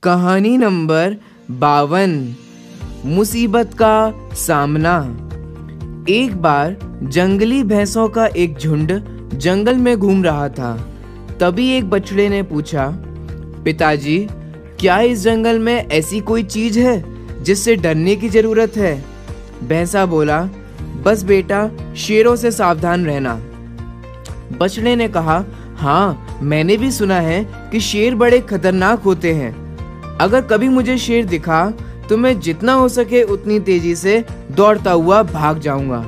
कहानी नंबर 52। मुसीबत का सामना। एक बार जंगली भैंसों का एक झुंड जंगल में घूम रहा था। तभी एक बछड़े ने पूछा, पिताजी, क्या इस जंगल में ऐसी कोई चीज है जिससे डरने की जरूरत है? भैंसा बोला, बस बेटा, शेरों से सावधान रहना। बछड़े ने कहा, हाँ, मैंने भी सुना है कि शेर बड़े खतरनाक होते हैं। अगर कभी मुझे शेर दिखा तो मैं जितना हो सके उतनी तेजी से दौड़ता हुआ भाग जाऊंगा।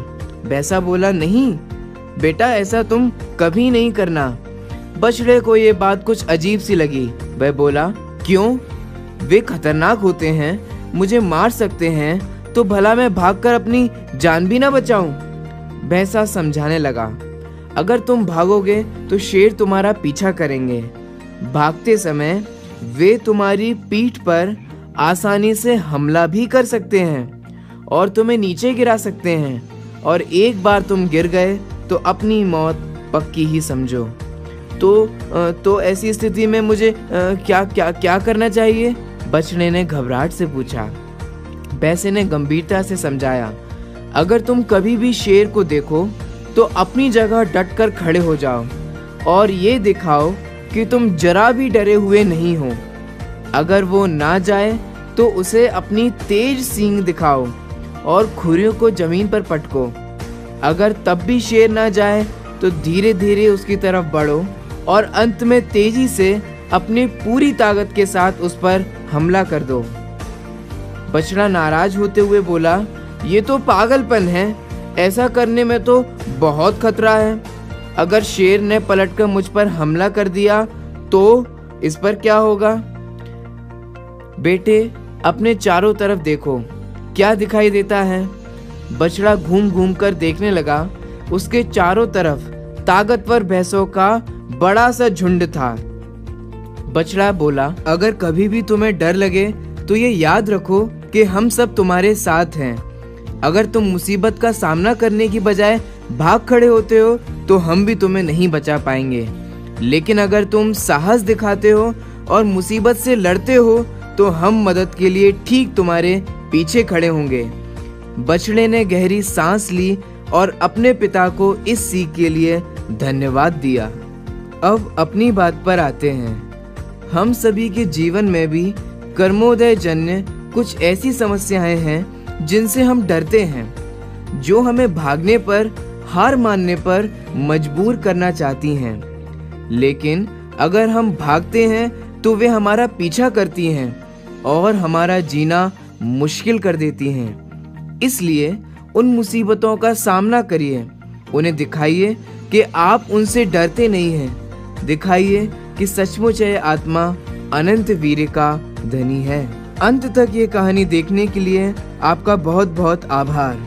भैंसा बोला, नहीं बेटा, ऐसा तुम कभी नहीं करना। बछड़े को ये बात कुछ अजीब सी लगी। वह बोला, क्यों? वे खतरनाक होते हैं, मुझे मार सकते हैं, तो भला मैं भागकर अपनी जान भी ना बचाऊं? भैंसा समझाने लगा, अगर तुम भागोगे तो शेर तुम्हारा पीछा करेंगे। भागते समय वे तुम्हारी पीठ पर आसानी से हमला भी कर सकते हैं और तुम्हें नीचे गिरा सकते हैं, और एक बार तुम गिर गए तो अपनी मौत पक्की ही समझो। तो ऐसी स्थिति में मुझे क्या करना चाहिए? बछड़े ने घबराहट से पूछा। भैंसे ने गंभीरता से समझाया, अगर तुम कभी भी शेर को देखो तो अपनी जगह डटकर खड़े हो जाओ और ये दिखाओ कि तुम जरा भी डरे हुए नहीं हो। अगर वो ना जाए तो उसे अपनी तेज सींग दिखाओ और खुरियों को जमीन पर पटको। अगर तब भी शेर ना जाए तो धीरे धीरे उसकी तरफ बढ़ो और अंत में तेजी से अपनी पूरी ताकत के साथ उस पर हमला कर दो। बछड़ा नाराज होते हुए बोला, ये तो पागलपन है, ऐसा करने में तो बहुत खतरा है। अगर शेर ने पलटकर मुझ पर हमला कर दिया तो इस पर क्या होगा? बेटे, अपने चारों तरफ देखो, क्या दिखाई देता है? बछड़ा घूम घूम कर देखने लगा। उसके चारों तरफ ताकतवर भैंसों का बड़ा सा झुंड था। बछड़ा बोला, अगर कभी भी तुम्हें डर लगे तो ये याद रखो कि हम सब तुम्हारे साथ हैं। अगर तुम मुसीबत का सामना करने की बजाय भाग खड़े होते हो तो हम भी तुम्हें नहीं बचा पाएंगे, लेकिन अगर तुम साहस दिखाते हो और मुसीबत से लड़ते हो तो हम मदद के लिए ठीक तुम्हारे पीछे खड़े होंगे। बछड़े ने गहरी सांस ली और अपने पिता को इस सीख के लिए धन्यवाद दिया। अब अपनी बात पर आते हैं। हम सभी के जीवन में भी कर्मोदय जन्य कुछ ऐसी समस्याएं हैं जिनसे हम डरते हैं, जो हमें भागने पर, हार मानने पर मजबूर करना चाहती हैं। लेकिन अगर हम भागते हैं तो वे हमारा पीछा करती हैं और हमारा जीना मुश्किल कर देती हैं। इसलिए उन मुसीबतों का सामना करिए, उन्हें दिखाइए कि आप उनसे डरते नहीं हैं। दिखाइए कि सचमुच यह आत्मा अनंत वीर्य का धनी है। अंत तक ये कहानी देखने के लिए आपका बहुत बहुत आभार।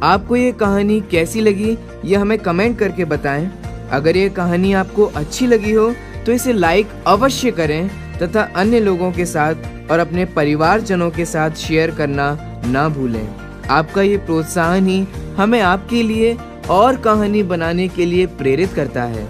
आपको ये कहानी कैसी लगी ये हमें कमेंट करके बताएं। अगर ये कहानी आपको अच्छी लगी हो तो इसे लाइक अवश्य करें तथा अन्य लोगों के साथ और अपने परिवारजनों के साथ शेयर करना ना भूलें। आपका ये प्रोत्साहन ही हमें आपके लिए और कहानी बनाने के लिए प्रेरित करता है।